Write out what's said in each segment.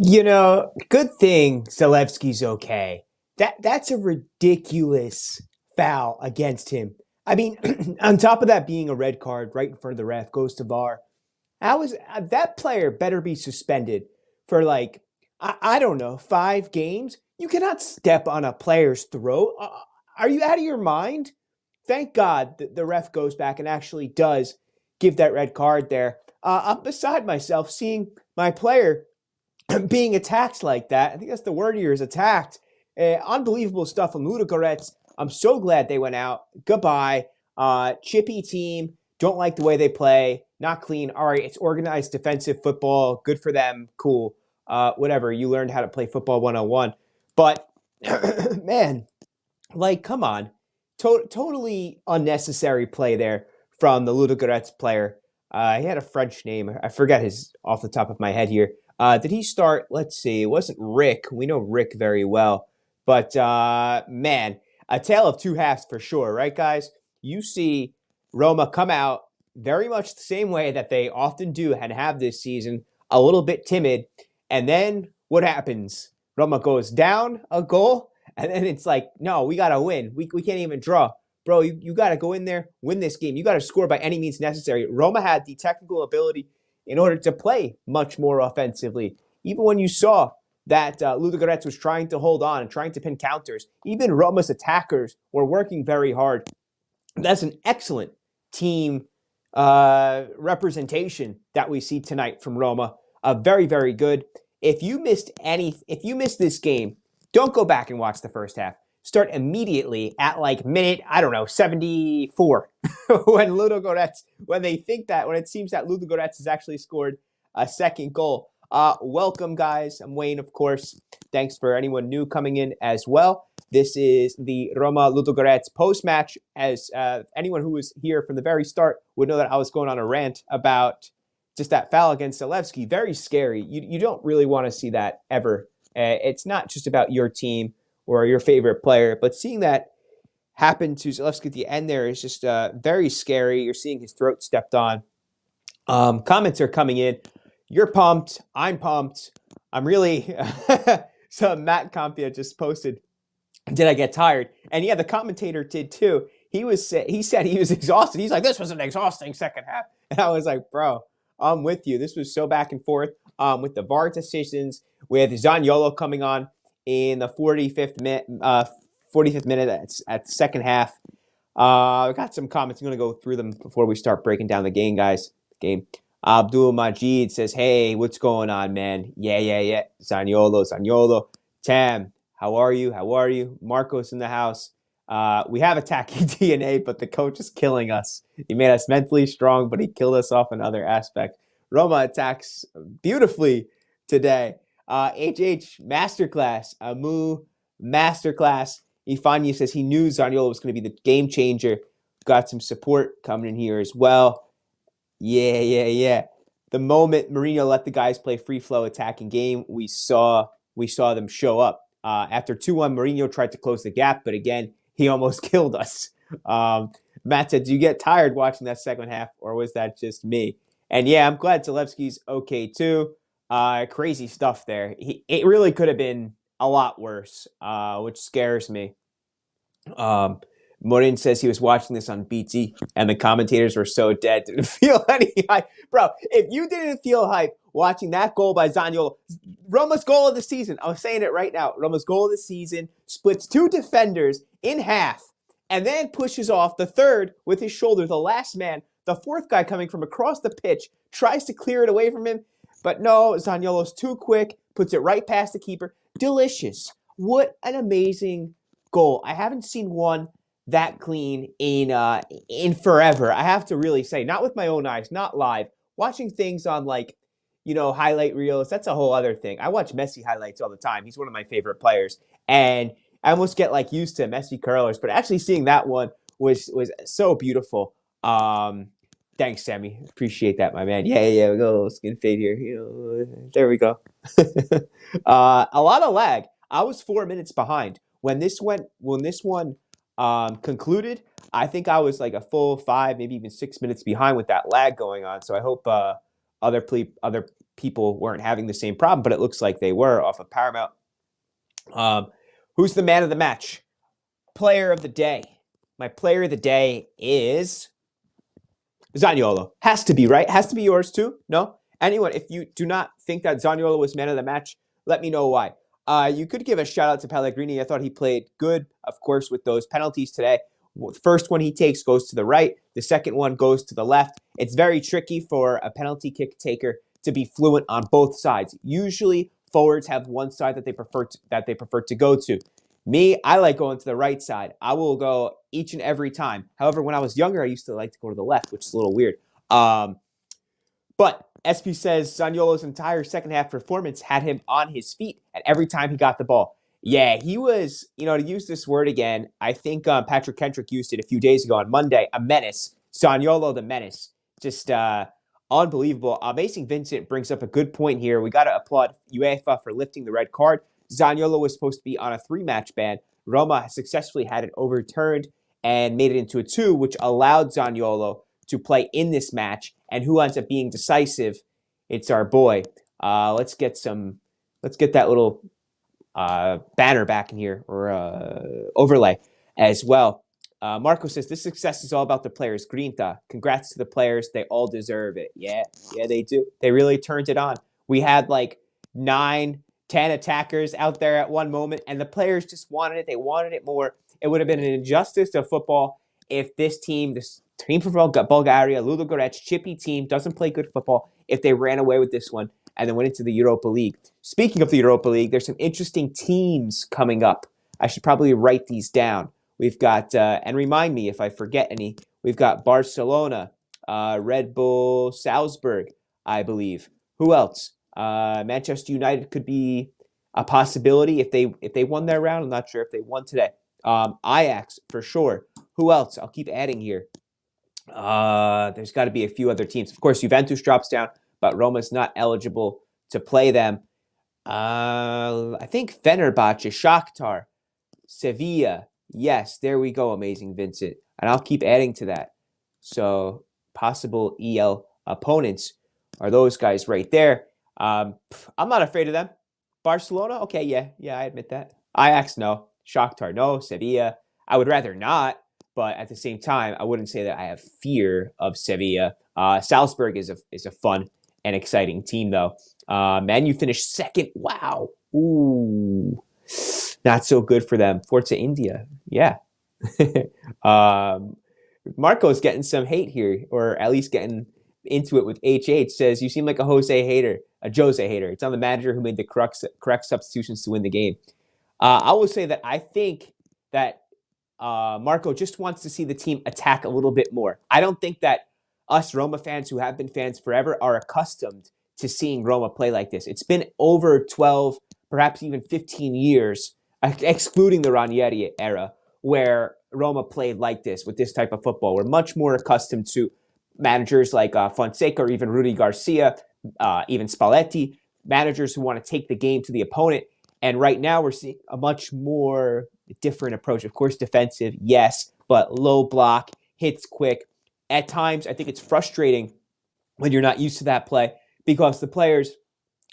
Good thing Zalewski's okay. That's a ridiculous foul against him. I mean, on top of that being a red card right in front of the ref, goes to VAR. How is that player better be suspended for like I don't know 5 games? You cannot step on a player's throat. Are you out of your mind? Thank God the ref goes back and actually does give that red card there. I'm beside myself seeing my player being attacked like that. I think that's the word here is attacked. Unbelievable stuff from Ludogorets. I'm so glad they went out. Goodbye. Chippy team. Don't like the way they play. Not clean. All right, it's organized defensive football. Good for them. Cool. Whatever. You learned how to play football 101. But, man, like, come on. Totally unnecessary play there from the Ludogorets player. He had a French name. I forget his off the top of my head here. Did he start? Let's see. It wasn't Rick. We know Rick very well. But, man, a tale of two halves for sure, right, guys? You see Roma come out very much the same way that they often do and have this season, a little bit timid. And then what happens? Roma goes down a goal, and then it's like, no, we got to win. We can't even draw. Bro, you got to go in there, win this game. You got to score by any means necessary. Roma had the technical ability in order to play much more offensively. Even when you saw that Ludogorets was trying to hold on and trying to pin counters, even Roma's attackers were working very hard. That's an excellent team representation that we see tonight from Roma. Very, very good. If you missed this game, don't go back and watch the first half. Start immediately at like minute, I don't know, 74 when when it seems that Ludogorets has actually scored a second goal. Welcome, guys. I'm Wayne, of course. Thanks for anyone new coming in as well. This is the Roma-Ludogorets post-match. As anyone who was here from the very start would know that I was going on a rant about just that foul against Zalewski. Very scary. You don't really want to see that ever. It's not just about your team or your favorite player, but seeing that happen to Zalewski at the end there is just very scary. You're seeing his throat stepped on. Comments are coming in. You're pumped. I'm pumped. I'm really... So Matt Compia just posted, did I get tired? And yeah, the commentator did too. He said he was exhausted. He's like, this was an exhausting second half. And I was like, bro, I'm with you. This was so back and forth with the VAR decisions, with Zaniolo coming on in the 45th minute at the second half. I got some comments. I'm going to go through them before we start breaking down the game, guys. Abdul Majid says, hey, what's going on, man? Yeah. Zaniolo. Tam, how are you? Marcos in the house. We have attacking DNA, but the coach is killing us. He made us mentally strong, but he killed us off in other aspects. Roma attacks beautifully today. HH, masterclass. Amu, masterclass. Ifanya says he knew Zaniolo was going to be the game changer. Got some support coming in here as well. Yeah. The moment Mourinho let the guys play free flow attacking game, we saw them show up. After 2-1, Mourinho tried to close the gap, but again, he almost killed us. Matt said, do you get tired watching that second half, or was that just me? And yeah, I'm glad Zalewski's okay too. Crazy stuff there. It really could have been a lot worse, which scares me. Morin says he was watching this on BT and the commentators were so dead. Didn't feel any hype. Bro, if you didn't feel hype watching that goal by Zaniolo, Roma's goal of the season, I'm saying it right now, Roma's goal of the season, splits 2 defenders in half and then pushes off the third with his shoulder, the last man, the fourth guy coming from across the pitch, tries to clear it away from him, but no, Zaniolo's too quick, puts it right past the keeper. Delicious. What an amazing goal. I haven't seen one that clean in forever. I have to really say, not with my own eyes, not live. Watching things on highlight reels, that's a whole other thing. I watch Messi highlights all the time. He's one of my favorite players. And I almost get used to Messi curlers, but actually seeing that one was so beautiful. Thanks, Sammy. Appreciate that, my man. Yeah, we go skin fade here. There we go. A lot of lag. I was 4 minutes behind. When this one concluded, I think I was like a full 5, maybe even 6 minutes behind with that lag going on. So I hope other people weren't having the same problem, but it looks like they were off of Paramount. Who's the man of the match? Player of the day. My player of the day is Zaniolo. Has to be, right? Has to be yours too? No? Anyone, if you do not think that Zaniolo was man of the match, let me know why. You could give a shout out to Pellegrini. I thought he played good, of course, with those penalties today. The first one he takes goes to the right. The second one goes to the left. It's very tricky for a penalty kick taker to be fluent on both sides. Usually, forwards have one side that they prefer to go to. Me, I like going to the right side. I will go each and every time. However, when I was younger, I used to like to go to the left, which is a little weird. But SP says Zaniolo's entire second half performance had him on his feet at every time he got the ball. Yeah, he was, to use this word again, I think Patrick Kendrick used it a few days ago on Monday, a menace. Zaniolo the menace. Just unbelievable. Amazing Vincent brings up a good point here. We got to applaud UEFA for lifting the red card. Zaniolo was supposed to be on a 3-match ban. Roma successfully had it overturned and made it into a 2, which allowed Zaniolo to play in this match. And who ends up being decisive? It's our boy. Let's get that little banner back in here, or overlay as well. Marco says, this success is all about the players. Grinta. Congrats to the players. They all deserve it. Yeah, they do. They really turned it on. We had like 9, 10 attackers out there at one moment, and the players just wanted it. They wanted it more. It would have been an injustice to football if this team from Bulgaria, Ludogorets, chippy team, doesn't play good football, if they ran away with this one and then went into the Europa League. Speaking of the Europa League, there's some interesting teams coming up. I should probably write these down. We've got, and remind me if I forget any, we've got Barcelona, Red Bull Salzburg, I believe. Who else? Manchester United could be a possibility if they won their round. I'm not sure if they won today. Ajax, for sure. Who else? I'll keep adding here. There's got to be a few other teams. Of course, Juventus drops down, but Roma's not eligible to play them. I think Fenerbahce, Shakhtar, Sevilla. Yes, there we go, Amazing Vincent. And I'll keep adding to that. So possible EL opponents are those guys right there. I'm not afraid of them. Barcelona? Okay, yeah, I admit that. Ajax, no. Shakhtar, no. Sevilla, I would rather not. But at the same time, I wouldn't say that I have fear of Sevilla. Salzburg is a fun and exciting team, though. Man, you finished second. Wow. Ooh. Not so good for them. Forza India. Yeah. Marco's getting some hate here, or at least getting into it with HH. Says, you seem like a Jose hater. It's on the manager who made the correct substitutions to win the game. I will say that I think that Marco just wants to see the team attack a little bit more. I don't think that us Roma fans who have been fans forever are accustomed to seeing Roma play like this. It's been over 12, perhaps even 15 years, excluding the Ranieri era, where Roma played like this, with this type of football. We're much more accustomed to managers like Fonseca or even Rudy Garcia, even Spalletti, managers who want to take the game to the opponent. And right now we're seeing a much more different approach. Of course, defensive, yes, but low block, hits quick. At times, I think it's frustrating when you're not used to that play, because the players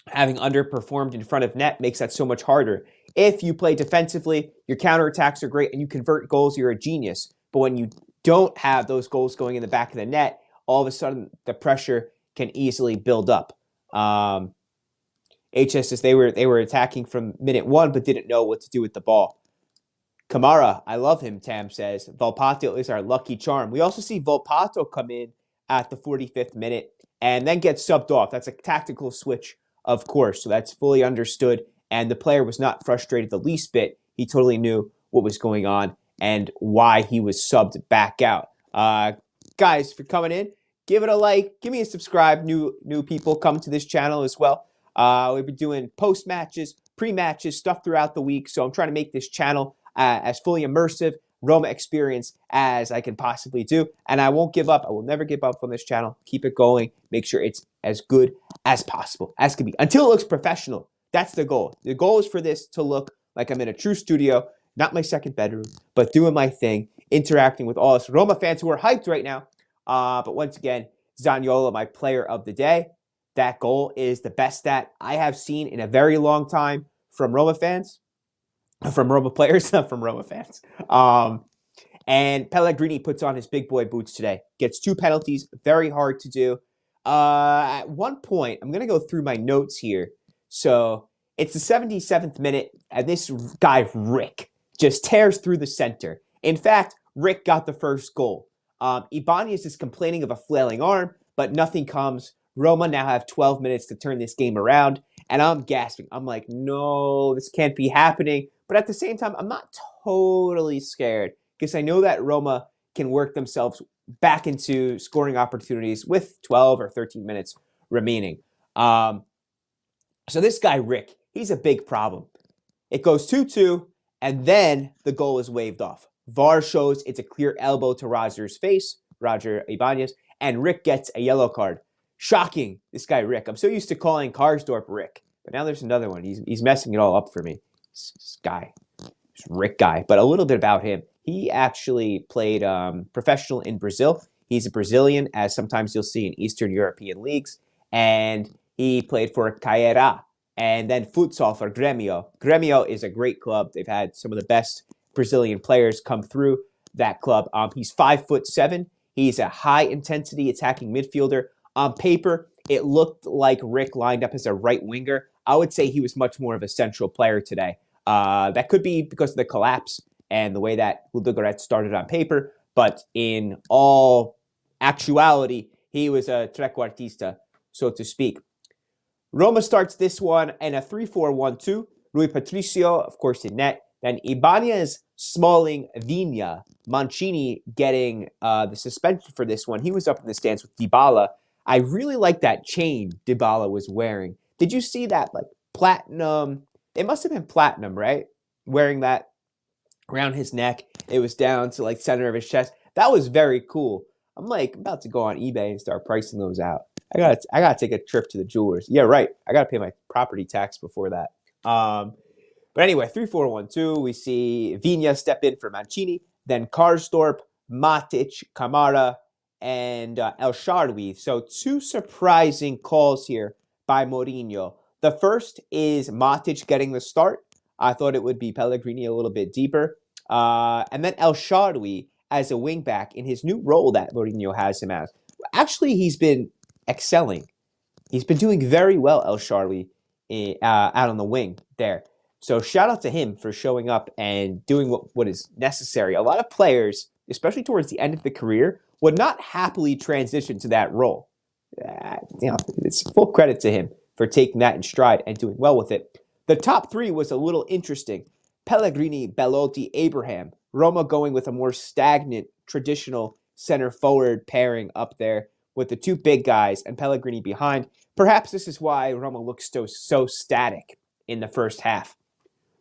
having underperformed in front of net makes that so much harder. If you play defensively, your counterattacks are great and you convert goals, you're a genius. But when you don't have those goals going in the back of the net, all of a sudden the pressure can easily build up. HS says they were attacking from minute 1 but didn't know what to do with the ball. Kamara, I love him, Tam says. Volpato is our lucky charm. We also see Volpato come in at the 45th minute and then get subbed off. That's a tactical switch, of course, so that's fully understood. And the player was not frustrated the least bit. He totally knew what was going on and why he was subbed back out. Guys, for coming in, give it a like. Give me a subscribe. New people come to this channel as well. We've been doing post-matches, pre-matches, stuff throughout the week. So I'm trying to make this channel as fully immersive Roma experience as I can possibly do. And I won't give up. I will never give up on this channel. Keep it going. Make sure it's as good as possible, as can be, until it looks professional. That's the goal. The goal is for this to look like I'm in a true studio, not my second bedroom, but doing my thing, interacting with all us Roma fans who are hyped right now. But once again, Zaniolo, my player of the day. That goal is the best stat I have seen in a very long time from Roma fans, from Roma players, not from Roma fans. And Pellegrini puts on his big boy boots today. Gets 2 penalties, very hard to do. At one point, I'm going to go through my notes here. So it's the 77th minute, and this guy, Rick, just tears through the center. In fact, Rick got the first goal. Ibanez is complaining of a flailing arm, but nothing comes. Roma now have 12 minutes to turn this game around, and I'm gasping. I'm like, no, this can't be happening. But at the same time, I'm not totally scared because I know that Roma can work themselves back into scoring opportunities with 12 or 13 minutes remaining. So this guy, Rick, he's a big problem. It goes 2-2, and then the goal is waved off. VAR shows it's a clear elbow to Roger Ibanez, and Rick gets a yellow card. Shocking, this guy, Rick. I'm so used to calling Karsdorp Rick, but now there's another one. He's messing it all up for me. This guy, this Rick guy. But a little bit about him. He actually played professional in Brazil. He's a Brazilian, as sometimes you'll see in Eastern European leagues. And he played for Caeira and then futsal for Grêmio. Grêmio is a great club. They've had some of the best Brazilian players come through that club. He's 5'7". He's a high-intensity attacking midfielder. On paper, it looked like Rick lined up as a right winger. I would say he was much more of a central player today. That could be because of the collapse and the way that Ludogorets started on paper, but in all actuality, he was a trequartista, so to speak. Roma starts this one in a 3-4-1-2. Rui Patricio, of course, in net. Then Ibanez, Smalling, Vigna. Mancini getting the suspension for this one. He was up in the stands with Dybala. I really like that chain Dybala was wearing. Did you see that, like, platinum? It must have been platinum, right? Wearing that around his neck. It was down to, like, center of his chest. That was very cool. I'm, like, about to go on eBay and start pricing those out. I gotta take a trip to the jewelers. Yeah, right. I gotta pay my property tax before that. But anyway, 3-4-1-2. We see Vigna step in for Mancini. Then Karsdorp, Matic, Kamara, and El Shaarawy. So 2 surprising calls here by Mourinho. The first is Matic getting the start. I thought it would be Pellegrini a little bit deeper. And then El Shaarawy as a wingback in his new role that Mourinho has him as. Actually, he's been excelling. He's been doing very well, El Shaarawy, out on the wing there. So shout out to him for showing up and doing what is necessary. A lot of players, especially towards the end of the career, would not happily transition to that role. It's full credit to him for taking that in stride and doing well with it. The top 3 was a little interesting. Pellegrini, Belotti, Abraham. Roma going with a more stagnant, traditional center forward pairing up there with the 2 big guys and Pellegrini behind. Perhaps this is why Roma looks so static in the first half.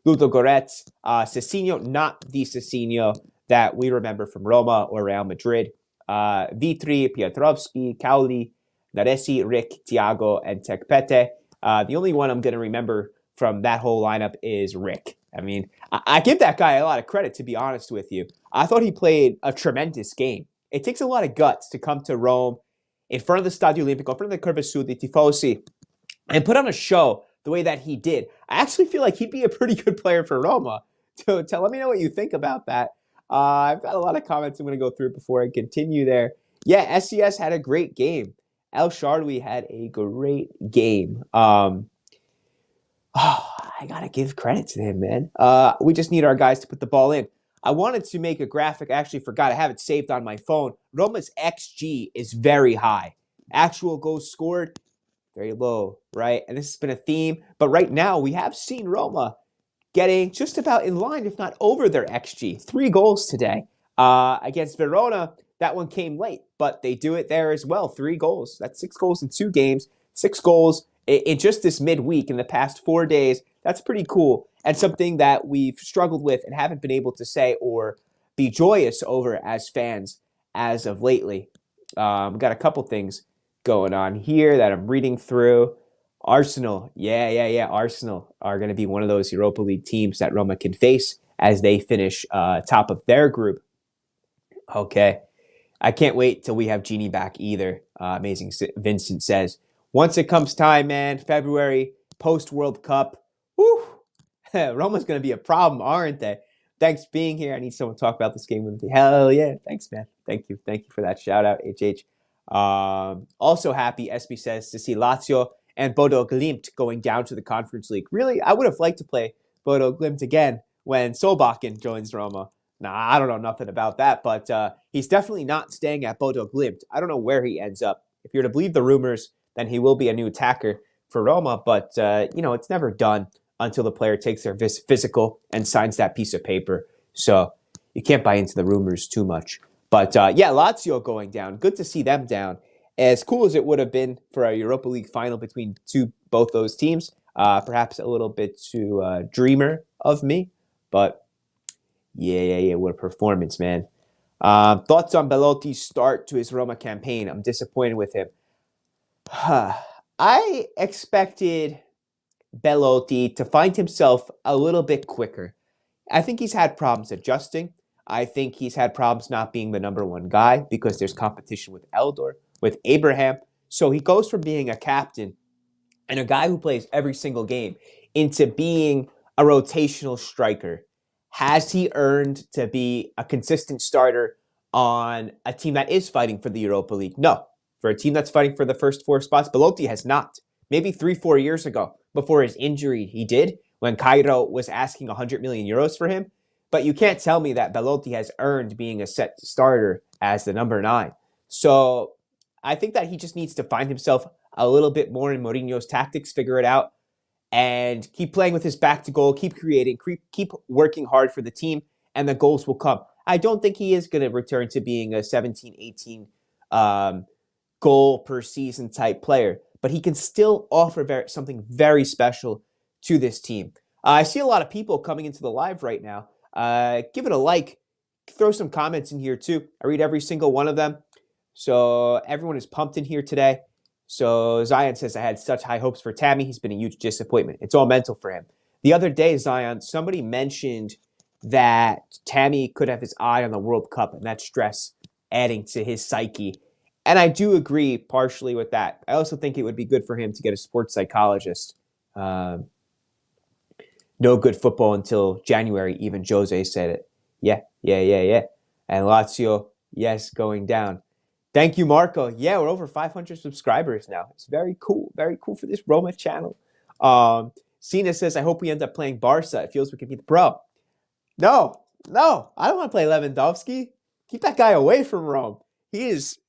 Ludogorets, Cecchino, not the Cecchino that we remember from Roma or Real Madrid. Vitri, Piotrowski, Cauli, Naresi, Rick, Thiago, and Tekpete. The only one I'm going to remember from that whole lineup is Rick. I mean, I give that guy a lot of credit, to be honest with you. I thought he played a tremendous game. It takes a lot of guts to come to Rome in front of the Stadio Olimpico, in front of the Curva Sud, the Tifosi, and put on a show the way that he did. I actually feel like he'd be a pretty good player for Roma. So let me know what you think about that. I've got a lot of comments I'm going to go through before I continue there. Yeah, SCS had a great game. El Shaarawy had a great game. I got to give credit to him, man. We just need our guys to put the ball in. I wanted to make a graphic. I actually forgot. I have it saved on my phone. Roma's XG is very high. Actual goals scored, very low, right? And this has been a theme. But right now, we have seen Roma getting just about in line, if not over their XG. 3 goals today. Against Verona, that one came late, but they do it there as well. 3 goals. That's 6 goals in 2 games. 6 goals in just this midweek in the past 4 days. That's pretty cool and something that we've struggled with and haven't been able to say or be joyous over as fans as of lately. We've got a couple things going on here that I'm reading through. Arsenal, yeah. Arsenal are going to be one of those Europa League teams that Roma can face as they finish top of their group. Okay. I can't wait till we have Genie back either. Amazing Vincent says. once it comes time, man, February, post-World Cup, whew, Roma's going to be a problem, aren't they? Thanks for being here. I need someone to talk about this game with me. Hell yeah. Thanks, man. Thank you. Thank you for that shout out, HH. Also happy, SB says, to see Lazio and Bodo Glimt going down to the Conference League. Really, I would have liked to play Bodo Glimt again when Solbakken joins Roma. Nah, I don't know nothing about that, but he's definitely not staying at Bodo Glimt. I don't know where he ends up. If you're to believe the rumors, then he will be a new attacker for Roma, but it's never done until the player takes their physical and signs that piece of paper. So you can't buy into the rumors too much. But Lazio going down. Good to see them down. As cool as it would have been for a Europa League final between both those teams, perhaps a little bit too dreamer of me. But yeah, what a performance, man. Thoughts on Belotti's start to his Roma campaign? I'm disappointed with him. I expected Belotti to find himself a little bit quicker. I think he's had problems adjusting. I think he's had problems not being the number one guy because there's competition with Eldor, with Abraham. So he goes from being a captain and a guy who plays every single game into being a rotational striker. Has he earned to be a consistent starter on a team that is fighting for the Europa League? No. For a team that's fighting for the first four spots, Belotti has not. Maybe 3-4 years ago, before his injury, he did, when Cairo was asking 100 million euros for him. But you can't tell me that Belotti has earned being a set starter as the number 9. So I think that he just needs to find himself a little bit more in Mourinho's tactics, figure it out, and keep playing with his back to goal, keep creating, keep working hard for the team, and the goals will come. I don't think he is going to return to being a 17, 18 goal per season type player, but he can still offer something very special to this team. I see a lot of people coming into the live right now. Give it a like. Throw some comments in here too. I read every single one of them. So everyone is pumped in here today. So Zion says, I had such high hopes for Tammy. He's been a huge disappointment. It's all mental for him. The other day, Zion, somebody mentioned that Tammy could have his eye on the World Cup and that stress adding to his psyche. And I do agree partially with that. I also think it would be good for him to get a sports psychologist. No good football until January. Even Jose said it. Yeah. And Lazio, yes, going down. Thank you, Marco. Yeah, we're over 500 subscribers now. It's very cool. Very cool for this Roma channel. Cena says, I hope we end up playing Barca. It feels we could beat the Pro. No. I don't want to play Lewandowski. Keep that guy away from Rome. He is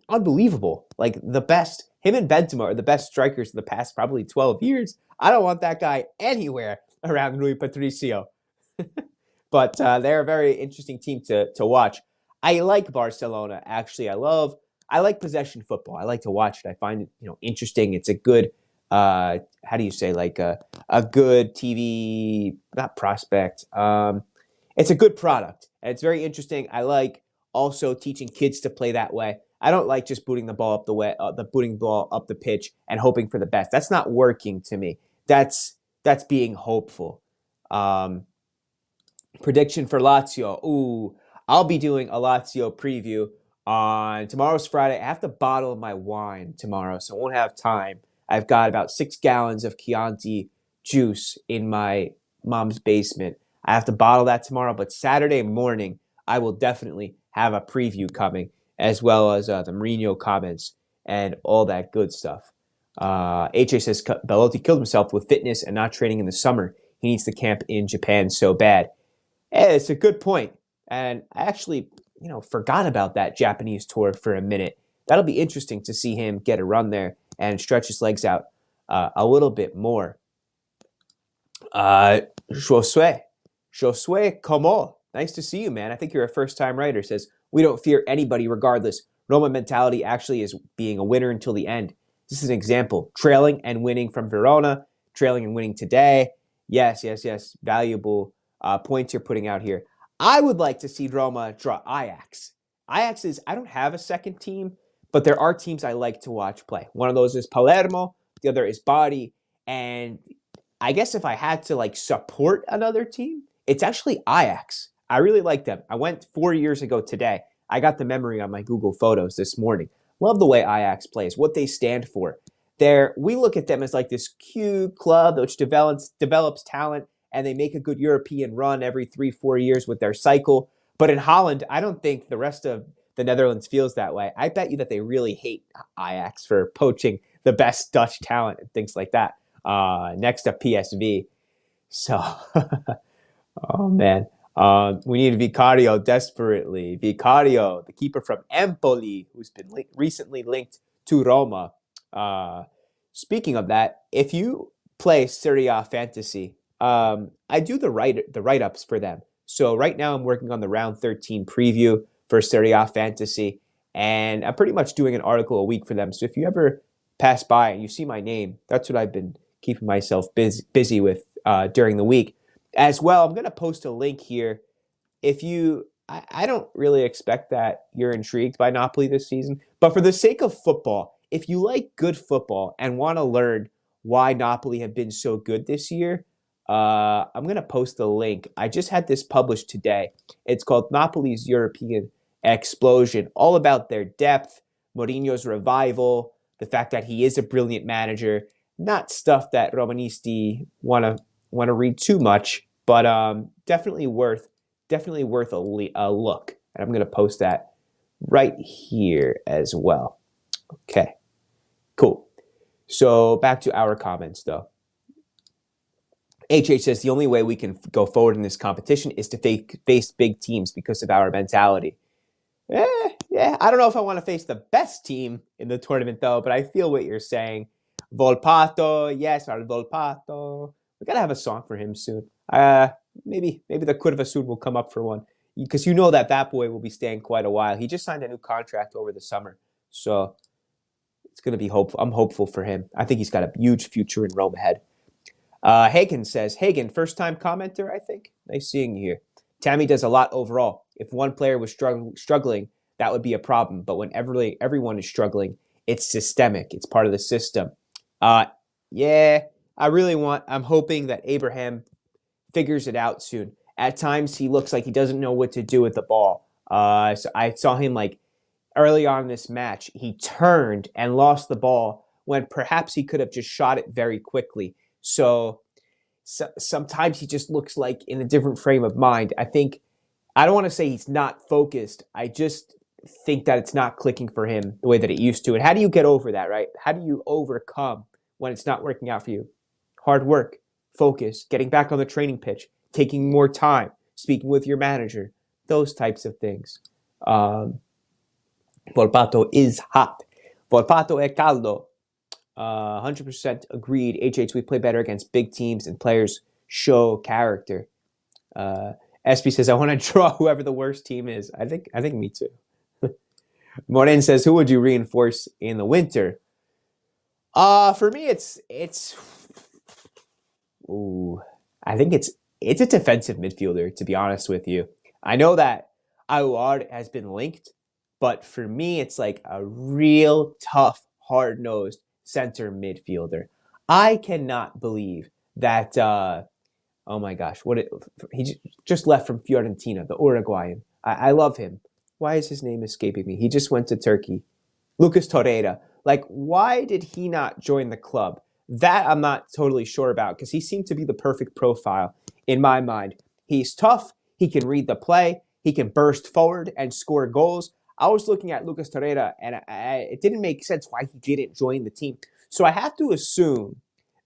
unbelievable. Like the best. Him and Benzema are the best strikers of the past probably 12 years. I don't want that guy anywhere around Rui Patricio. But they're a very interesting team to watch. I like Barcelona, actually. I like possession football. I like to watch it. I find it, interesting. It's a good, how do you say, like a good TV, not prospect. It's a good product, and it's very interesting. I like also teaching kids to play that way. I don't like just booting the ball up the pitch and hoping for the best. That's not working to me. That's being hopeful. Prediction for Lazio. Ooh, I'll be doing a Lazio preview on tomorrow's Friday. I have to bottle my wine tomorrow, so I won't have time. I've got about 6 gallons of Chianti juice in my mom's basement. I have to bottle that tomorrow, but Saturday morning, I will definitely have a preview coming, as well as the Mourinho comments and all that good stuff. HA says Belotti killed himself with fitness and not training in the summer. He needs to camp in Japan so bad. Hey, it's a good point. And I actually, forgot about that Japanese tour for a minute. That'll be interesting to see him get a run there and stretch his legs out a little bit more. Josue, como? Nice to see you, man. I think you're a first-time writer. Says, we don't fear anybody regardless. Roma mentality actually is being a winner until the end. This is an example. Trailing and winning from Verona. Trailing and winning today. Yes. Valuable points you're putting out here. I would like to see Roma draw Ajax. Ajax is, I don't have a second team, but there are teams I like to watch play. One of those is Palermo. The other is Bari. And I guess if I had to support another team, it's actually Ajax. I really like them. I went 4 years ago today. I got the memory on my Google Photos this morning. Love the way Ajax plays, what they stand for. we look at them as like this cute club which develops talent, and they make a good European run every 3-4 years with their cycle. But in Holland, I don't think the rest of the Netherlands feels that way. I bet you that they really hate Ajax for poaching the best Dutch talent and things like that. Next up, PSV. So, oh man, we need Vicario desperately. Vicario, the keeper from Empoli, who's been recently linked to Roma. Speaking of that, if you play Serie A fantasy, I do the write-ups for them. So right now I'm working on the round 13 preview for Serie A fantasy, and I'm pretty much doing an article a week for them. So if you ever pass by and you see my name, that's what I've been keeping myself busy with during the week. As well, I'm going to post a link here. If you, I don't really expect that you're intrigued by Napoli this season, but for the sake of football, if you like good football and want to learn why Napoli have been so good this year, I'm going to post the link. I just had this published today. It's called Napoli's European Explosion, all about their depth, Mourinho's revival, the fact that he is a brilliant manager, not stuff that Romanisti want to read too much, but definitely worth a look. And I'm going to post that right here as well. Okay, cool. So back to our comments, though. HH says the only way we can go forward in this competition is to face big teams because of our mentality. Yeah, I don't know if I want to face the best team in the tournament, though, but I feel what you're saying. Volpato, yes, our Volpato. We got to have a song for him soon. Maybe the Curva soon will come up for one, because you know that boy will be staying quite a while. He just signed a new contract over the summer, so it's going to be hopeful. I'm hopeful for him. I think he's got a huge future in Rome ahead. Hagen says, first-time commenter, I think. Nice seeing you here. Tammy does a lot overall. If one player was struggling, that would be a problem. But when everyone is struggling, it's systemic. It's part of the system. Yeah, I'm hoping that Abraham figures it out soon. At times, he looks like he doesn't know what to do with the ball. So I saw him early on in this match. He turned and lost the ball when perhaps he could have just shot it very quickly. So sometimes he just looks like in a different frame of mind. I don't want to say he's not focused. I just think that it's not clicking for him the way that it used to. And how do you get over that, right? How do you overcome when it's not working out for you? Hard work, focus, getting back on the training pitch, taking more time, speaking with your manager, those types of things. Volpato is hot. Volpato è caldo. 100% agreed. HH, we play better against big teams and players show character. SP says, I want to draw whoever the worst team is. I think me too. Moren says, who would you reinforce in the winter? For me, I think it's a defensive midfielder, to be honest with you. I know that Aouar has been linked, but for me, it's like a real tough, hard-nosed center midfielder. I cannot believe that, oh my gosh, he just left from Fiorentina, the Uruguayan. I love him. Why is his name escaping me? He just went to Turkey. Lucas Torreira. Why did he not join the club? That I'm not totally sure about, because he seemed to be the perfect profile in my mind. He's tough. He can read the play. He can burst forward and score goals. I was looking at Lucas Torreira, and it didn't make sense why he didn't join the team. So I have to assume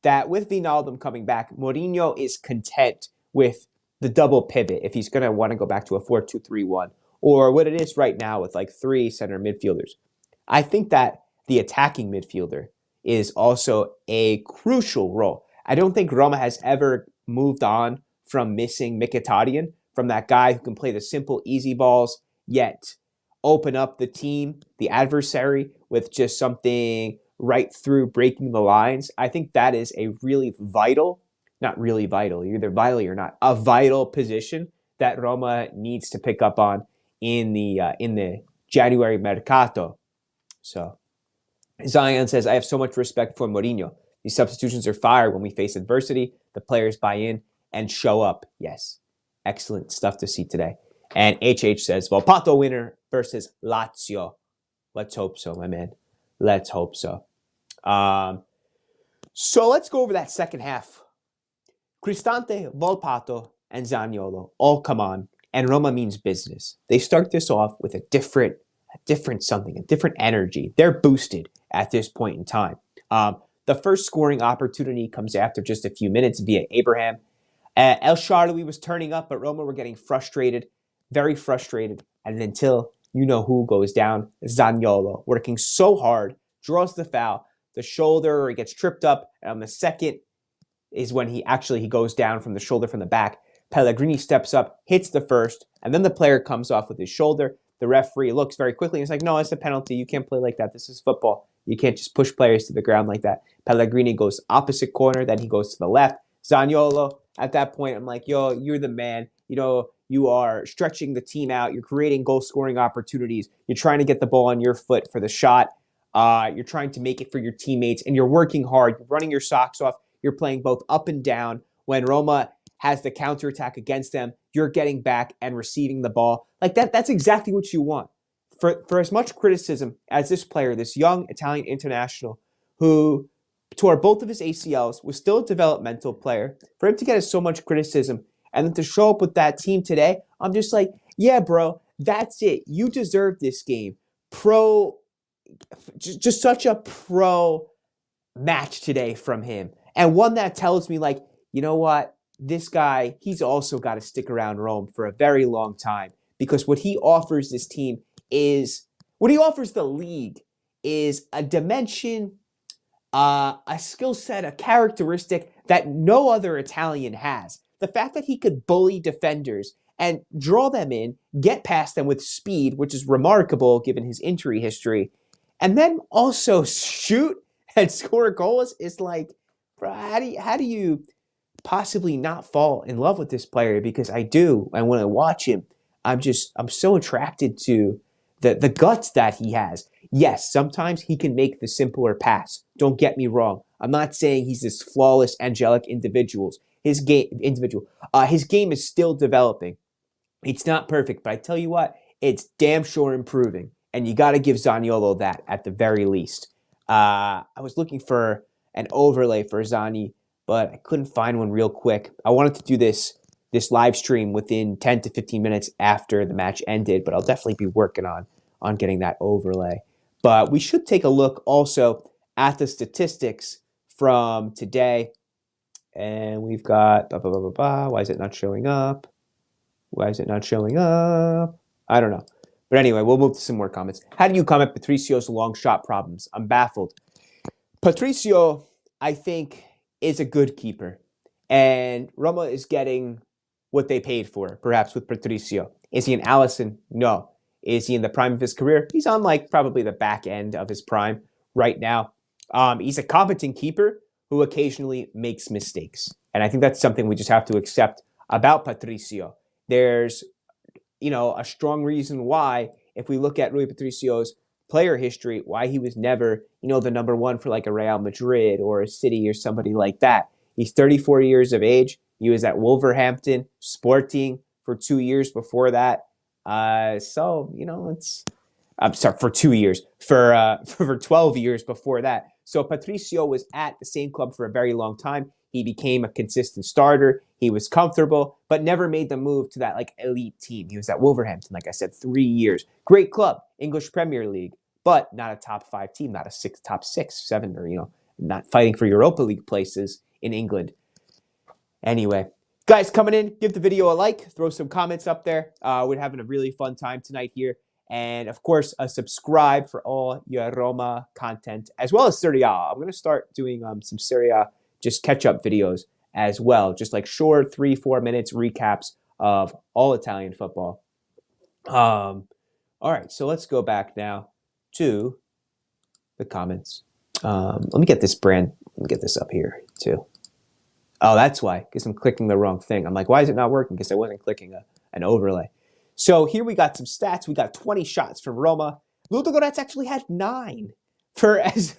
that with Wijnaldum coming back, Mourinho is content with the double pivot if he's going to want to go back to a 4-2-3-1, or what it is right now with 3 center midfielders. I think that the attacking midfielder is also a crucial role. I don't think Roma has ever moved on from missing Mkhitaryan, from that guy who can play the simple, easy balls, yet open up the team, the adversary, with just something right through breaking the lines. I think that is a really vital, not really vital, you're either vital or not, a vital position that Roma needs to pick up on in the January mercato. So Zion says, I have so much respect for Mourinho. These substitutions are fire when we face adversity. The players buy in and show up. Yes, excellent stuff to see today. And HH says, Volpato winner versus Lazio. Let's hope so, my man. Let's hope so. So let's go over that second half. Cristante, Volpato, and Zaniolo all come on, and Roma means business. They start this off with a different something, a different energy. They're boosted at this point in time. The first scoring opportunity comes after just a few minutes via Abraham. El Shaarawy was turning up, but Roma were getting frustrated, very frustrated. And until you know who goes down, Zaniolo, working so hard, draws the foul, the shoulder, he gets tripped up, and on the second is when he goes down from the shoulder from the back. Pellegrini steps up, hits the first, and then the player comes off with his shoulder. The referee looks very quickly and is like, no, it's a penalty. You can't play like that. This is football. You can't just push players to the ground like that. Pellegrini goes opposite corner, then he goes to the left. Zaniolo, at that point, I'm like, yo, you're the man. You know, you are stretching the team out. You're creating goal-scoring opportunities. You're trying to get the ball on your foot for the shot. You're trying to make it for your teammates, and you're working hard. You're running your socks off. You're playing both up and down. When Roma has the counterattack against them, you're getting back and receiving the ball. Like that's exactly what you want. For as much criticism as this player, this young Italian international who tore both of his ACLs, was still a developmental player, for him to get so much criticism and then to show up with that team today, I'm just like, yeah, bro, that's it. You deserve this game. Just such a pro match today from him. And one that tells me, like, you know what? This guy, he's also got to stick around Rome for a very long time, because what he offers this team what he offers the league is a dimension, a skill set, a characteristic that no other Italian has. The fact that he could bully defenders and draw them in, get past them with speed, which is remarkable given his injury history, and then also shoot and score goals is like, bro, how do you possibly not fall in love with this player? Because I do, and when I watch him, I'm so attracted to the guts that he has. Yes, sometimes he can make the simpler pass. Don't get me wrong. I'm not saying he's this flawless, angelic individual. His game is still developing. It's not perfect, but I tell you what, it's damn sure improving. And you got to give Zaniolo that at the very least. I was looking for an overlay for Zani, but I couldn't find one real quick. I wanted to do this live stream within 10 to 15 minutes after the match ended, but I'll definitely be working on getting that overlay. But we should take a look also at the statistics from today. And we've got, why is it not showing up? Why is it not showing up? I don't know. But anyway, we'll move to some more comments. How do you comment Patricio's long shot problems? I'm baffled. Patricio, I think, is a good keeper. And Roma is getting what they paid for, perhaps, with Patricio. Is he an Allison? No. Is he in the prime of his career? He's on probably the back end of his prime right now. He's a competent keeper who occasionally makes mistakes. And I think that's something we just have to accept about Patricio. There's, a strong reason why, if we look at Rui Patricio's player history, why he was never, the number one for like a Real Madrid or a City or somebody like that. He's 34 years of age. He was at Wolverhampton, Sporting for 2 years before that. I'm sorry, for 2 years, for 12 years before that. So Patricio was at the same club for a very long time. He became a consistent starter. He was comfortable, but never made the move to that elite team. He was at Wolverhampton, like I said, 3 years. Great club, English Premier League, but not a top 5 team, not a top 6, 7, or not fighting for Europa League places in England. Anyway, guys, coming in, give the video a like, throw some comments up there. We're having a really fun time tonight here. And, of course, a subscribe for all your Roma content, as well as Serie A. I'm going to start doing some Serie A just catch-up videos as well, just like short 3-4 minutes recaps of all Italian football. All right, so let's go back now to the comments. Let me get this up here, too. Oh, that's why, because I'm clicking the wrong thing. I'm like, why is it not working? Because I wasn't clicking an overlay. So here we got some stats. We got 20 shots from Roma. Ludogorets actually had 9. For as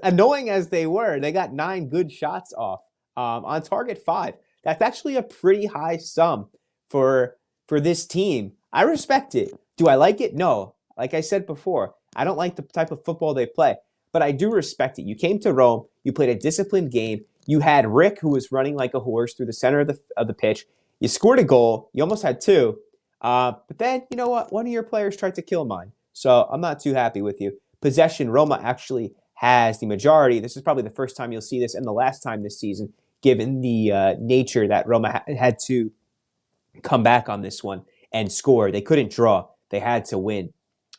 annoying as they were, they got 9 good shots off. On target 5. That's actually a pretty high sum for this team. I respect it. Do I like it? No. Like I said before, I don't like the type of football they play. but I do respect it. You came to Rome, you played a disciplined game. You had Rick, who was running like a horse through the center of the pitch. You scored a goal. You almost had two. But then, you know what? One of your players tried to kill mine. So I'm not too happy with you. Possession, Roma actually has the majority. This is probably the first time you'll see this and the last time this season, given the nature that Roma had to come back on this one and score. They couldn't draw. They had to win.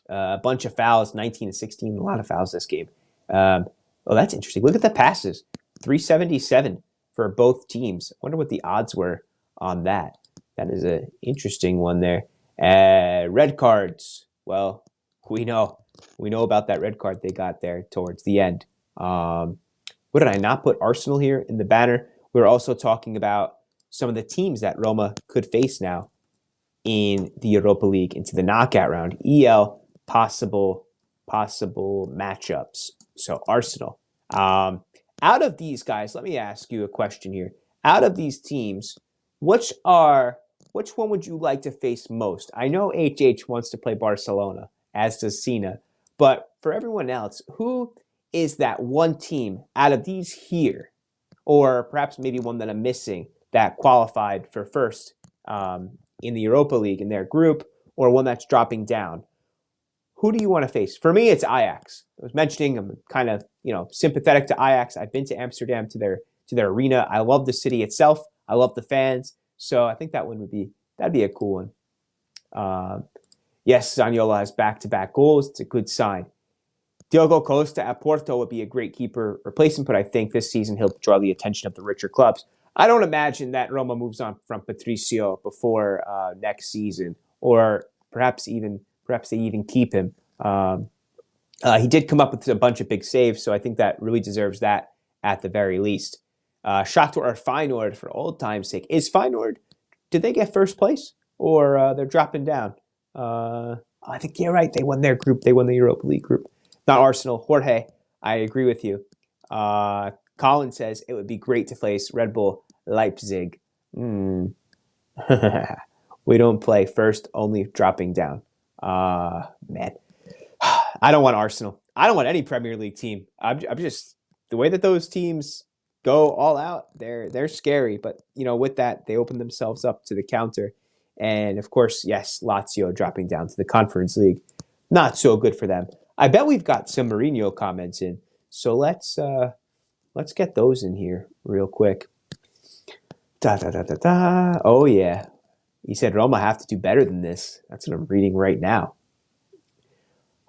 A bunch of fouls, 19-16, a lot of fouls this game. Oh, that's interesting. Look at the passes. 377 for both teams. I wonder what the odds were on that. That is an interesting one there. Red cards. Well, we know about that red card they got there towards the end. What did I not put Arsenal here in the banner? We were also talking about some of the teams that Roma could face now in the Europa League into the knockout round. EL possible matchups. So Arsenal. Out of these guys, let me ask you a question here. Out of these teams, which one would you like to face most? I know HH wants to play Barcelona, as does Cena. But for everyone else, who is that one team out of these here, or perhaps maybe one that I'm missing, that qualified for first in the Europa League in their group, or one that's dropping down? Who do you want to face? For me, it's Ajax. I was mentioning I'm kind of sympathetic to Ajax. I've been to Amsterdam to their arena. I love the city itself. I love the fans. So I think that'd be a cool one. Yes, Zaniolo has back-to-back goals. It's a good sign. Diogo Costa at Porto would be a great keeper replacement, but I think this season he'll draw the attention of the richer clubs. I don't imagine that Roma moves on from Patricio before next season, or perhaps they even keep him. He did come up with a bunch of big saves, so I think that really deserves that at the very least. Shakhtar or Feyenoord, for old time's sake. Is Feyenoord, did they get first place? Or they're dropping down? I think you're right. They won their group. They won the Europa League group. Not Arsenal. Jorge, I agree with you. Colin says it would be great to face Red Bull Leipzig. We don't play first, only dropping down. Man, I don't want Arsenal. I don't want any Premier League team. I'm just, the way that those teams go all out, they're scary. But with that, they open themselves up to the counter. And of course, yes, Lazio dropping down to the Conference League. Not so good for them. I bet we've got some Mourinho comments in. So let's get those in here real quick. Oh yeah. He said Roma have to do better than this. That's what I'm reading right now.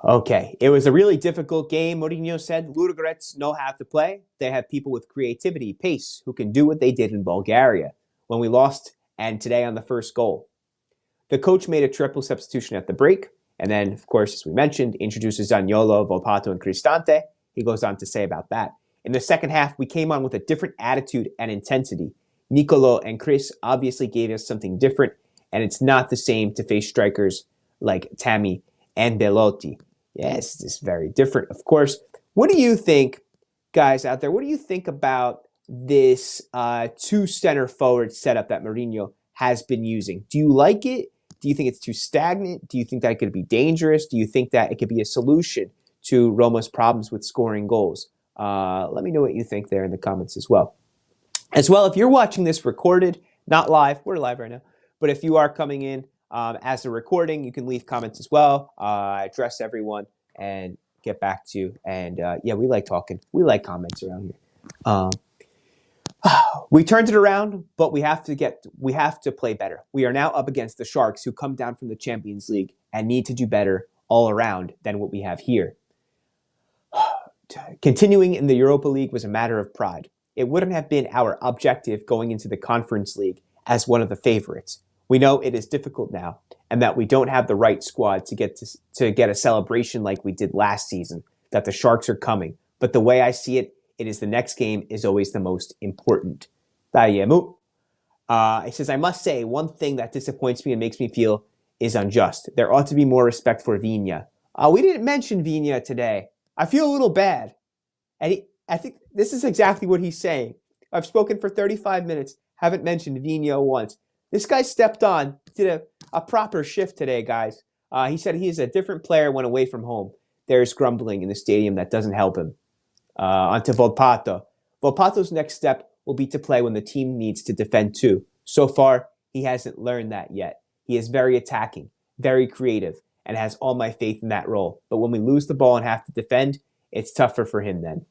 Okay, it was a really difficult game, Mourinho said. Ludogorets know how to play. They have people with creativity, pace, who can do what they did in Bulgaria when we lost, and today on the first goal. The coach made a triple substitution at the break, and then, of course, as we mentioned, introduces Zaniolo, Volpato, and Cristante. He goes on to say about that. In the second half, we came on with a different attitude and intensity. Nicolo and Chris obviously gave us something different, and it's not the same to face strikers like Tammy and Belotti. Yes, it's very different, of course. What do you think, guys out there, what do you think about this two center forward setup that Mourinho has been using? Do you like it? Do you think it's too stagnant? Do you think that it could be dangerous? Do you think that it could be a solution to Roma's problems with scoring goals? Let me know what you think there in the comments as well. As well, if you're watching this recorded, not live, we're live right now, but if you are coming in as a recording, you can leave comments as well. I address everyone and get back to you. And yeah, we like talking. We like comments around here. We turned it around, but we have to play better. We are now up against the Sharks, who come down from the Champions League and need to do better all around than what we have here. Continuing in the Europa League was a matter of pride. It wouldn't have been our objective going into the Conference League as one of the favorites. We know it is difficult now, and that we don't have the right squad to get a celebration like we did last season, that the Sharks are coming. But the way I see it, it is the next game is always the most important. It says, I must say, one thing that disappoints me and makes me feel is unjust. There ought to be more respect for Vigna. We didn't mention Vigna today. I feel a little bad. And I think this is exactly what he's saying. I've spoken for 35 minutes, haven't mentioned Vigna once. This guy stepped on, did a proper shift today, guys. He said he is a different player when away from home. there's grumbling in the stadium that doesn't help him. Onto Volpato. Volpato's next step will be to play when the team needs to defend too. So far, he hasn't learned that yet. He is very attacking, very creative, and has all my faith in that role. But when we lose the ball and have to defend, it's tougher for him then.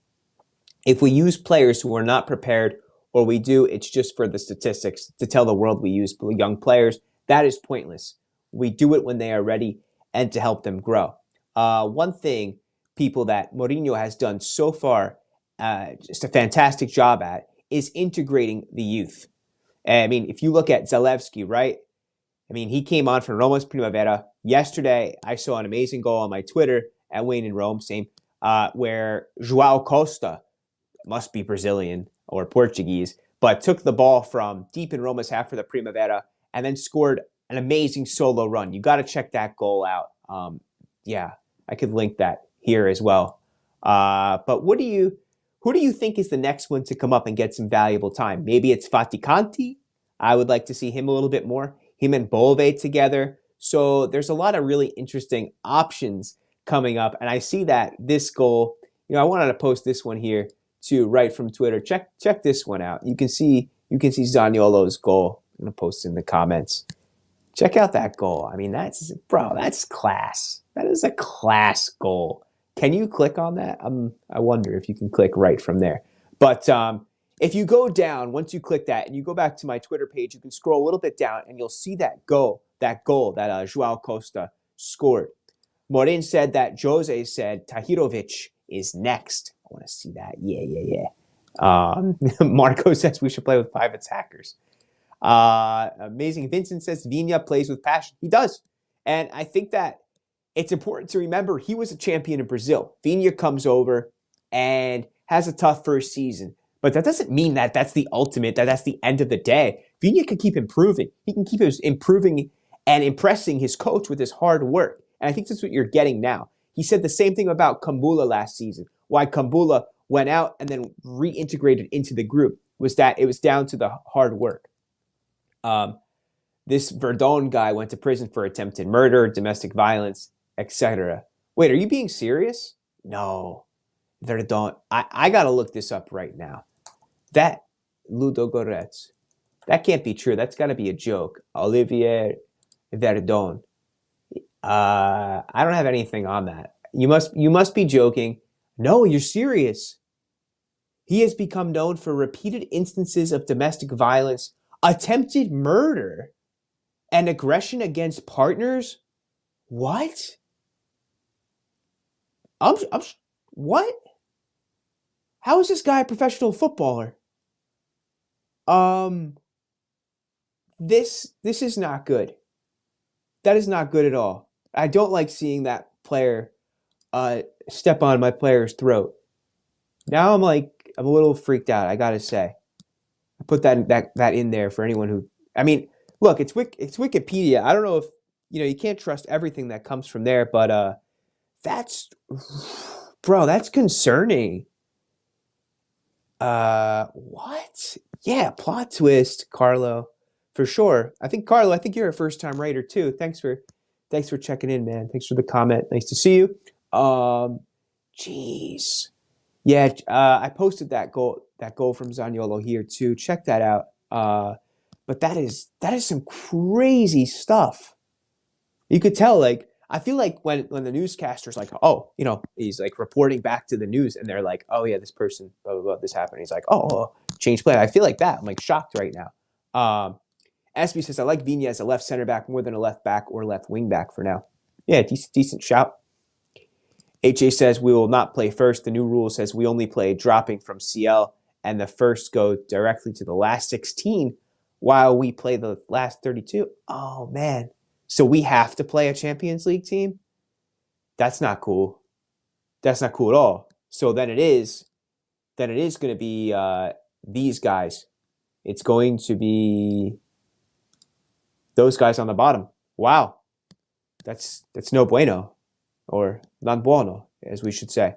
If we use players who are not prepared, or we do, it's just for the statistics to tell the world we use young players. That is pointless. We do it when they are ready and to help them grow. One thing, people, that Mourinho has done so far, just a fantastic job at, is integrating the youth. I mean, if you look at Zalewski, right? I mean, he came on from Roma's Primavera. Yesterday, I saw an amazing goal on my Twitter at Wayne in Rome, same, where João Costa, must be Brazilian or Portuguese, but took the ball from deep in Roma's half for the Primavera and then scored an amazing solo run. You got to check that goal out. Yeah, I could link that here as well. But who do you think is the next one to come up and get some valuable time? Maybe it's Faticanti. I would like to see him a little bit more. Him and Bove together. So there's a lot of really interesting options coming up. And I see that this goal, I wanted to post this one here too, right from Twitter. Check this one out. You can see Zaniolo's goal. I'm going to post in the comments. Check out that goal. I mean, that's class. That is a class goal. Can you click on that? I wonder if you can click right from there. But if you go down, once you click that and you go back to my Twitter page, you can scroll a little bit down and you'll see that goal that João Costa scored. Morin said that Jose said Tahirovic is next. I want to see that. Yeah. Marco says we should play with 5 attackers. Amazing Vincent says Viña plays with passion. He does. And I think that it's important to remember he was a champion in Brazil. Viña comes over and has a tough first season. But that doesn't mean that that's the ultimate, that's the end of the day. Viña can keep improving. He can keep improving and impressing his coach with his hard work. And I think that's what you're getting now. He said the same thing about Kambula last season. Why Kambula went out and then reintegrated into the group was that it was down to the hard work. This Verdon guy went to prison for attempted murder, domestic violence, etc. Wait, are you being serious? No. Verdon. I got to look this up right now. That Ludogorets. That can't be true. That's got to be a joke. Olivier Verdon. I don't have anything on that. You must be joking. No, you're serious. He has become known for repeated instances of domestic violence, attempted murder, and aggression against partners. What? What? How is this guy a professional footballer? This is not good. That is not good at all. I don't like seeing that player step on my player's throat. Now I'm a little freaked out, I gotta say. I put that in there for anyone who, I mean, look, it's Wikipedia. I don't know if, you can't trust everything that comes from there, but that's concerning. What? Yeah, plot twist, Carlo, for sure. Carlo, I think you're a first-time writer too. Thanks for checking in, man. Thanks for the comment. Nice to see you. Jeez. Yeah, I posted that goal from Zaniolo here too. Check that out. But that is some crazy stuff. You could tell, I feel like when the newscaster's like, oh, he's reporting back to the news and they're like, oh yeah, this person, blah, blah, blah, this happened. He's like, oh, change plan. I feel like that. I'm shocked right now. SB says, I like Viña as a left center back more than a left back or left wing back for now. Yeah, decent shout. HA says, we will not play first. The new rule says we only play dropping from CL and the first go directly to the last 16 while we play the last 32. Oh, man. So we have to play a Champions League team? That's not cool. That's not cool at all. So then it is going to be these guys. It's going to be those guys on the bottom. Wow. That's no bueno, or non buono, as we should say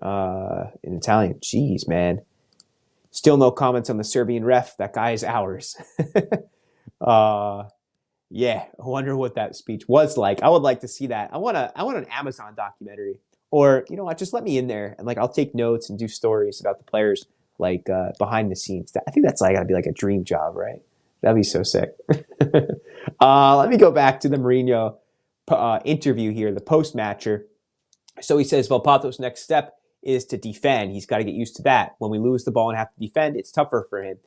in Italian. Jeez, man. Still no comments on the Serbian ref. That guy is ours. Yeah, I wonder what that speech was like. I would like to see that. I want an Amazon documentary Or, you know what, just let me in there and like I'll take notes and do stories about the players like behind the scenes. I think that's like gotta be like a dream job, right? That'd be so sick. Let me go back to the Mourinho interview here, the post-matcher. So he says Volpato's next step is to defend. He's got to get used to that. When we lose the ball and have to defend, it's tougher for him.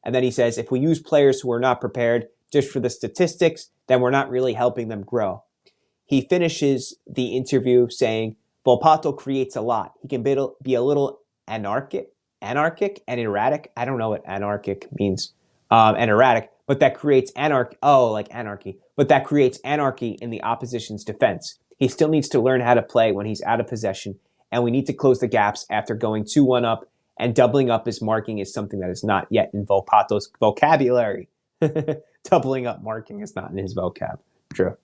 And then he says, if we use players who are not prepared just for the statistics, then we're not really helping them grow. He finishes the interview saying, Volpato creates a lot. He can be a little anarchic and erratic. I don't know what anarchic means, and erratic, but that creates anarchy. Oh, like anarchy. But that creates anarchy in the opposition's defense. He still needs to learn how to play when he's out of possession, and we need to close the gaps after going 2-1 up, and doubling up his marking is something that is not yet in Volpato's vocabulary. Doubling up marking is not in his vocab. True.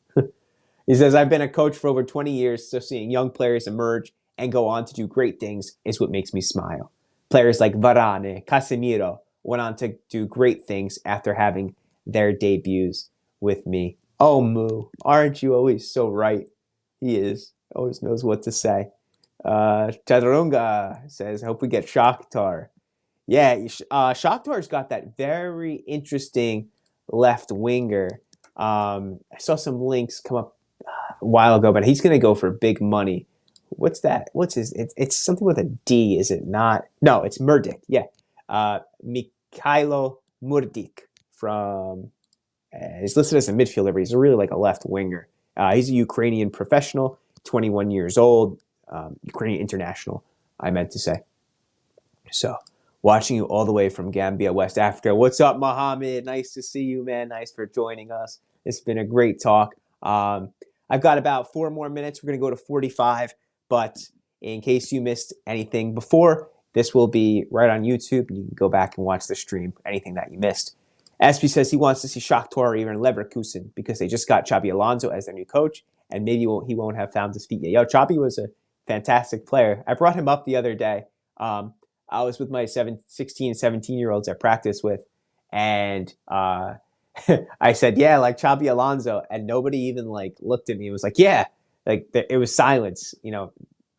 He says, I've been a coach for over 20 years, so seeing young players emerge and go on to do great things is what makes me smile. Players like Varane, Casemiro went on to do great things after having their debuts with me. Oh, Moo, aren't you always so right? He is. Always knows what to say. Chaturunga says, hope we get Shakhtar. Yeah, Shakhtar's got that very interesting left winger. I saw some links come up a while ago, but he's going to go for big money. What's that? What's his? It's something with a D, is it not? No, it's Murdik. Yeah, Mikhailo Murdik from. He's listed as a midfielder, but he's really like a left winger. He's a Ukrainian professional, 21 years old, Ukrainian international, I meant to say. So, watching you all the way from Gambia, West Africa. What's up, Mohammed? Nice to see you, man. Nice for joining us. It's been a great talk. I've got about 4 more minutes. We're going to go to 45. But in case you missed anything before, this will be right on YouTube. You can go back and watch the stream, anything that you missed. Espy says he wants to see Shakhtar or even Leverkusen because they just got Xabi Alonso as their new coach, and maybe he won't have found his feet yet. Yo, Xabi was a fantastic player. I brought him up the other day. I was with my 16 and 17-year-olds at practice with, and I said, yeah, like Xabi Alonso, and nobody even like looked at me. It was like, yeah, like it was silence. You know,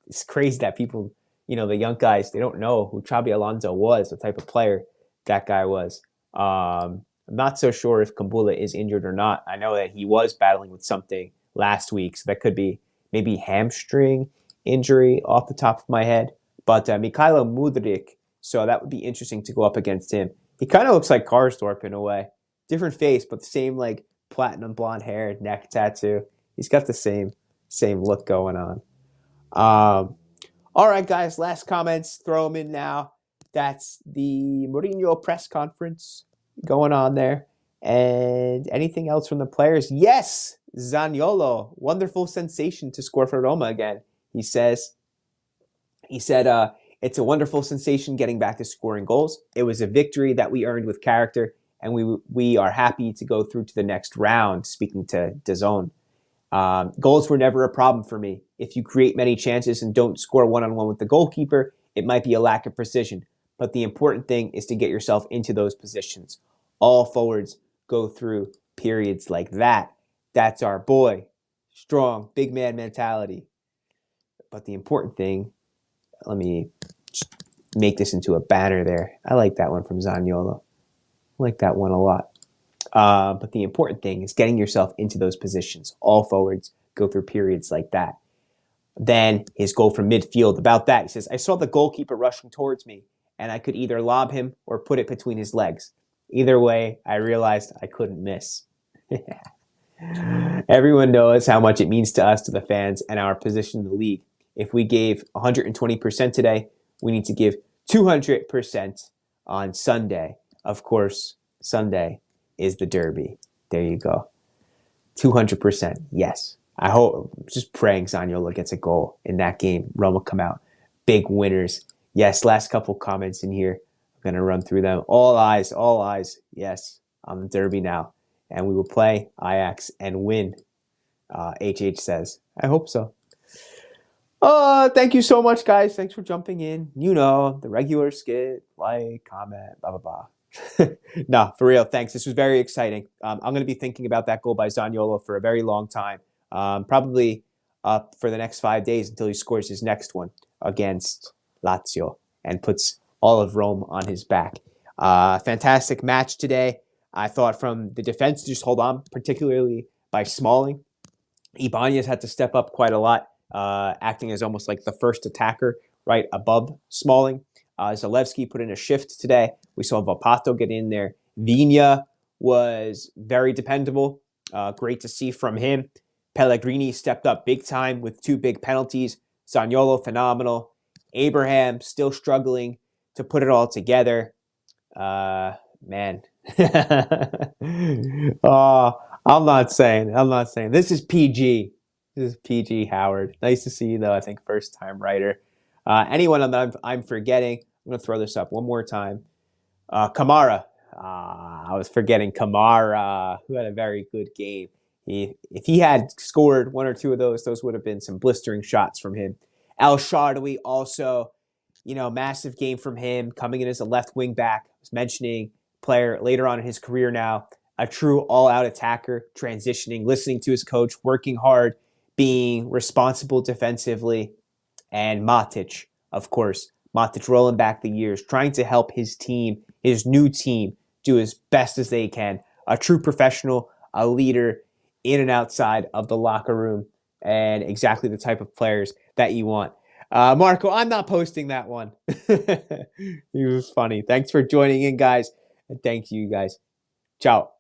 it's crazy that people, you know, the young guys, they don't know who Xabi Alonso was, the type of player that guy was. I'm not so sure if Kumbula is injured or not. I know that he was battling with something last week, so that could be maybe hamstring injury off the top of my head. But Mikhailo Mudryk, so that would be interesting to go up against him. He kind of looks like Karsdorp in a way. Different face, but the same like platinum blonde hair, neck tattoo. He's got the same look going on. All right, guys, last comments. Throw them in now. That's the Mourinho press conference going on there. And anything else from the players? Yes, Zaniolo, wonderful sensation to score for Roma again. He said, it's a wonderful sensation getting back to scoring goals. It was a victory that we earned with character, and we are happy to go through to the next round, speaking to DAZN. Goals were never a problem for me. If you create many chances and don't score one-on-one with the goalkeeper, it might be a lack of precision. But the important thing is to get yourself into those positions. All forwards go through periods like that. That's our boy. Strong, big man mentality. But the important thing, let me just make this into a banner there. I like that one from Zaniolo. I like that one a lot. But the important thing is getting yourself into those positions. All forwards go through periods like that. Then his goal from midfield, about that, he says, I saw the goalkeeper rushing towards me, and I could either lob him or put it between his legs. Either way, I realized I couldn't miss. Everyone knows how much it means to us, to the fans, and our position in the league. If we gave 120% today, we need to give 200% on Sunday. Of course, Sunday is the derby. There you go. 200%, yes. I hope, just praying Zaniolo gets a goal in that game. Roma come out big winners. Yes, last couple comments in here. I'm going to run through them. All eyes, yes, on the derby now. And we will play Ajax and win, HH says. I hope so. Thank you so much, guys. Thanks for jumping in. You know, the regular skit, like, comment, blah, blah, blah. No, for real, thanks. This was very exciting. I'm going to be thinking about that goal by Zaniolo for a very long time. Probably for the next 5 days until he scores his next one against Lazio and puts all of Rome on his back. Fantastic match today. I thought from the defense to just hold on, particularly by Smalling. Ibanez had to step up quite a lot, acting as almost like the first attacker right above Smalling. Zalewski put in a shift today. We saw Volpato get in there. Vigna was very dependable. Great to see from him. Pellegrini stepped up big time with 2 big penalties. Zaniolo, phenomenal. Abraham still struggling to put it all together. Man. Oh, I'm not saying. This is PG. This is PG, Howard. Nice to see you, though. I think first-time writer. Anyone that I'm forgetting, I'm going to throw this up one more time. Kamara. I was forgetting Kamara, who had a very good game. If he had scored 1 or 2 of those would have been some blistering shots from him. El Shaarawy also, massive game from him, coming in as a left wing back. I was mentioning player later on in his career now, a true all-out attacker, transitioning, listening to his coach, working hard, being responsible defensively. And Matic, of course. Matic rolling back the years, trying to help his team, his new team, do as best as they can. A true professional, a leader in and outside of the locker room, and exactly the type of players that you want. Marco, I'm not posting that one. He was funny. Thanks for joining in, guys. And thank you, guys. Ciao.